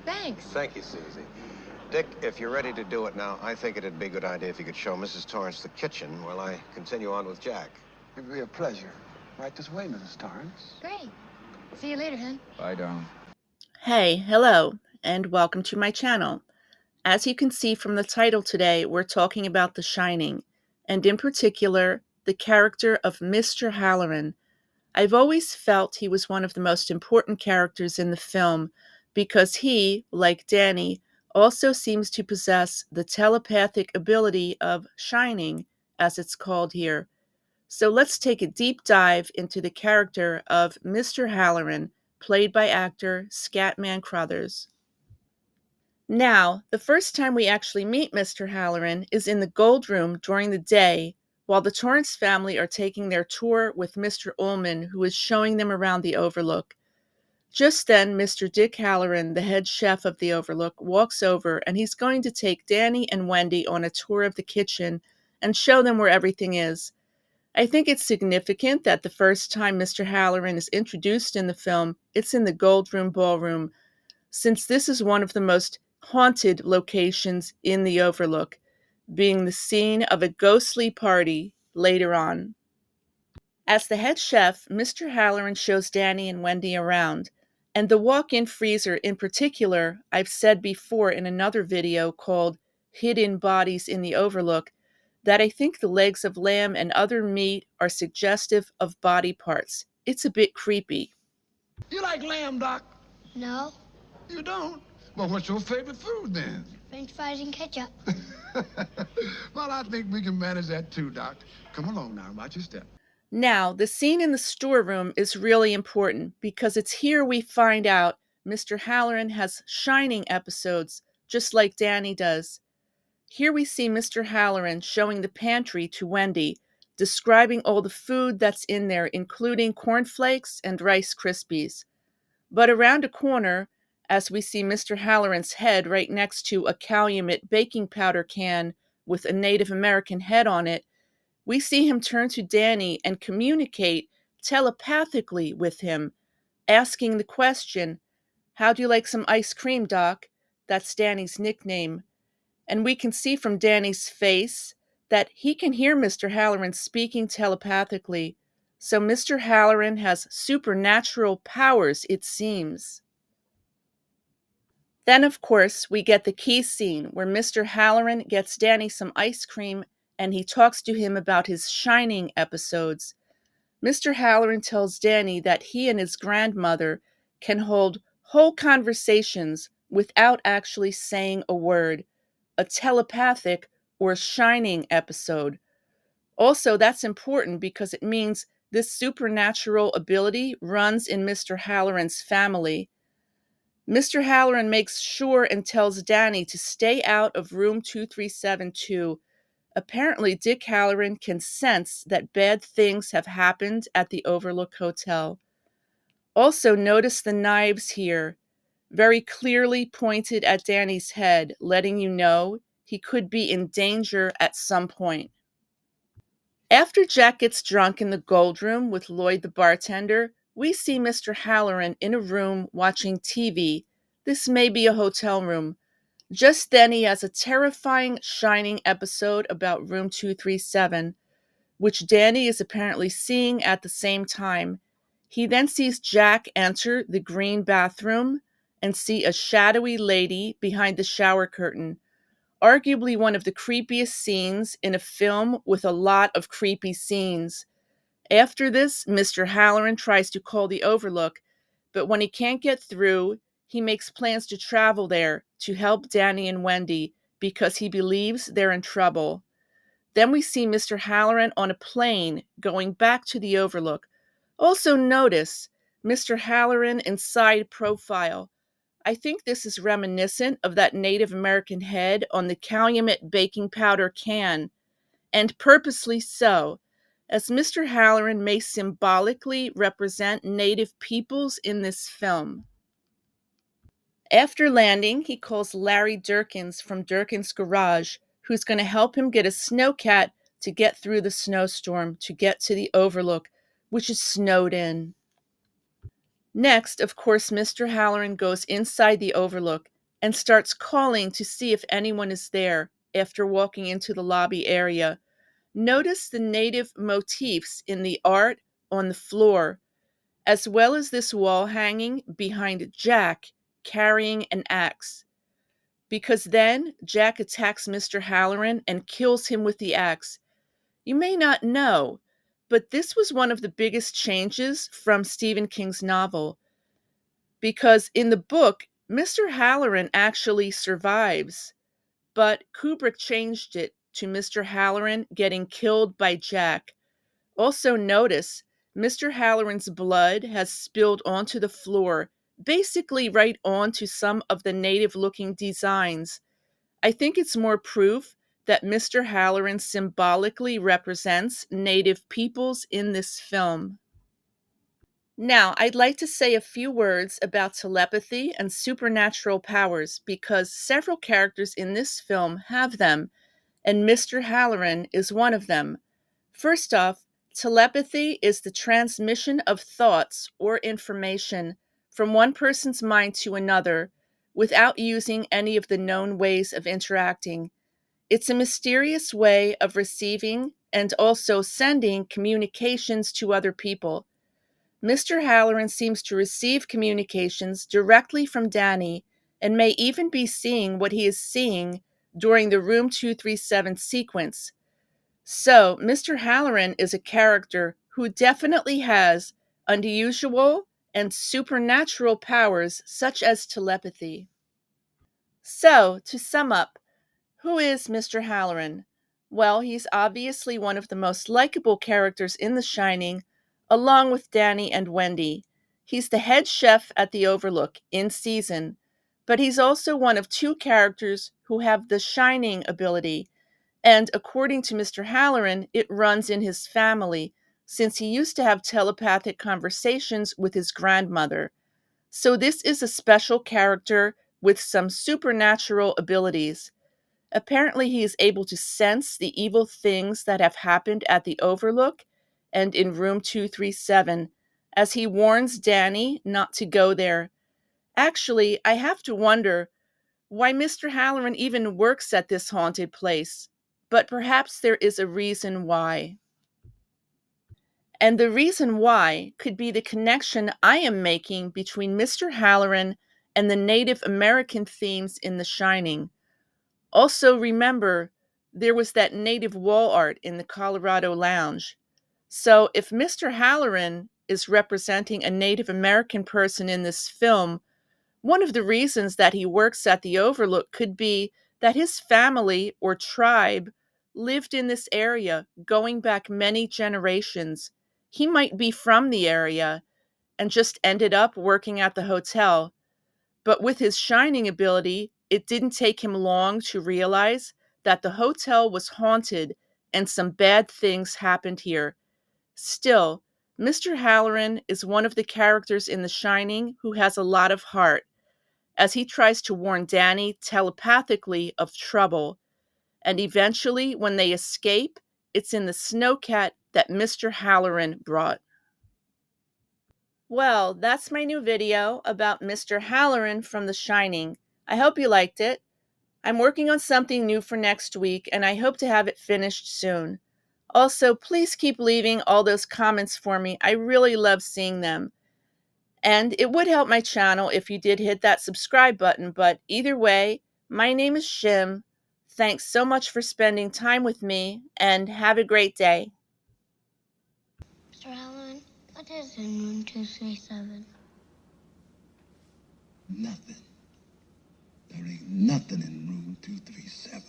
Thanks. Thank you, Susie. Dick, if you're ready to do it now, I think it'd be a good idea if you could show Mrs. Torrance the kitchen while I continue on with Jack. It would be a pleasure. Right this way, Mrs. Torrance. Great. See you later, hon. Bye, darling. Hey, hello, and welcome to my channel. As you can see from the title today, we're talking about The Shining, and in particular, the character of Mr. Hallorann. I've always felt he was one of the most important characters in the film because he, like Danny, also seems to possess the telepathic ability of shining, as it's called here. So let's take a deep dive into the character of Mr. Hallorann, played by actor Scatman Crothers. Now, the first time we actually meet Mr. Hallorann is in the Gold Room during the day, while the Torrance family are taking their tour with Mr. Ullman, who is showing them around the Overlook. Just then, Mr. Dick Hallorann, the head chef of the Overlook, walks over and he's going to take Danny and Wendy on a tour of the kitchen and show them where everything is. I think it's significant that the first time Mr. Hallorann is introduced in the film, it's in the Gold Room Ballroom, since this is one of the most haunted locations in the Overlook, being the scene of a ghostly party later on. As the head chef, Mr. Hallorann shows Danny and Wendy around, and the walk-in freezer in particular, I've said before in another video called Hidden Bodies in the Overlook, that I think the legs of lamb and other meat are suggestive of body parts. It's a bit creepy. You like lamb, Doc? No. You don't? Well, what's your favorite food, then? French fries and ketchup. Well, I think we can manage that, too, Doc. Come along now. Watch your step. Now, the scene in the storeroom is really important because it's here we find out Mr. Hallorann has shining episodes, just like Danny does. Here we see Mr. Hallorann showing the pantry to Wendy, describing all the food that's in there, including cornflakes and Rice Krispies. But around a corner, as we see Mr. Hallorann's head right next to a Calumet baking powder can with a Native American head on it, we see him turn to Danny and communicate telepathically with him, asking the question, "How do you like some ice cream, Doc?" That's Danny's nickname. And we can see from Danny's face that he can hear Mr. Hallorann speaking telepathically. So Mr. Hallorann has supernatural powers, it seems. Then, of course, we get the key scene where Mr. Hallorann gets Danny some ice cream and he talks to him about his shining episodes. Mr. Hallorann tells Danny that he and his grandmother can hold whole conversations without actually saying a word, a telepathic or shining episode. Also, that's important because it means this supernatural ability runs in Mr. Hallorann's family. Mr. Hallorann makes sure and tells Danny to stay out of room 2372. Apparently, Dick Hallorann can sense that bad things have happened at the Overlook Hotel. Also, notice the knives here, very clearly pointed at Danny's head, letting you know he could be in danger at some point. After Jack gets drunk in the Gold Room with Lloyd the bartender, we see Mr. Hallorann in a room watching TV. This may be a hotel room. Just then he has a terrifying shining episode about room 237, which Danny is apparently seeing at the same time. He then sees Jack enter the green bathroom and see a shadowy lady behind the shower curtain, arguably one of the creepiest scenes in a film with a lot of creepy scenes. After this, Mr. Hallorann tries to call the Overlook, but when he can't get through, he makes plans to travel there to help Danny and Wendy because he believes they're in trouble. Then we see Mr. Hallorann on a plane going back to the Overlook. Also notice Mr. Hallorann in side profile. I think this is reminiscent of that Native American head on the Calumet baking powder can, and purposely so, as Mr. Hallorann may symbolically represent Native peoples in this film. After landing, he calls Larry Durkins from Durkins' Garage, who's going to help him get a Snowcat to get through the snowstorm to get to the Overlook, which is snowed in. Next, of course, Mr. Hallorann goes inside the Overlook, and starts calling to see if anyone is there after walking into the lobby area. Notice the native motifs in the art on the floor, as well as this wall hanging behind Jack carrying an axe. Because then Jack attacks Mr. Hallorann and kills him with the axe. You may not know, but this was one of the biggest changes from Stephen King's novel. Because in the book, Mr. Hallorann actually survives, but Kubrick changed it to Mr. Hallorann getting killed by Jack. Also notice, Mr. Hallorann's blood has spilled onto the floor, basically right onto some of the native-looking designs. I think it's more proof that Mr. Hallorann symbolically represents native peoples in this film. Now, I'd like to say a few words about telepathy and supernatural powers because several characters in this film have them, and Mr. Hallorann is one of them. First off, telepathy is the transmission of thoughts or information from one person's mind to another without using any of the known ways of interacting. It's a mysterious way of receiving and also sending communications to other people. Mr. Hallorann seems to receive communications directly from Danny and may even be seeing what he is seeing during the Room 237 sequence. So, Mr. Hallorann is a character who definitely has unusual and supernatural powers such as telepathy. So, to sum up, who is Mr. Hallorann? Well, he's obviously one of the most likable characters in The Shining, along with Danny and Wendy. He's the head chef at the Overlook in season, but he's also one of two characters who have the shining ability, and according to Mr. Hallorann, it runs in his family, since he used to have telepathic conversations with his grandmother. So this is a special character with some supernatural abilities. Apparently, he is able to sense the evil things that have happened at the Overlook and in Room 237, as he warns Danny not to go there. Actually, I have to wonder why Mr. Hallorann even works at this haunted place, but perhaps there is a reason why. And the reason why could be the connection I am making between Mr. Hallorann and the Native American themes in The Shining. Also, remember, there was that native wall art in the Colorado Lounge. So, if Mr. Hallorann is representing a Native American person in this film, one of the reasons that he works at the Overlook could be that his family or tribe lived in this area going back many generations. He might be from the area and just ended up working at the hotel. But with his shining ability, it didn't take him long to realize that the hotel was haunted and some bad things happened here. Still, Mr. Hallorann is one of the characters in The Shining who has a lot of heart, as he tries to warn Danny telepathically of trouble. And eventually, when they escape, it's in the Snowcat that Mr. Hallorann brought. Well, that's my new video about Mr. Hallorann from The Shining. I hope you liked it. I'm working on something new for next week, and I hope to have it finished soon. Also, please keep leaving all those comments for me. I really love seeing them. And it would help my channel if you did hit that subscribe button, but either way, my name is Shim. Thanks so much for spending time with me, and have a great day. Mr. Hallorann, what is in room 237? Nothing. There ain't nothing in room 237.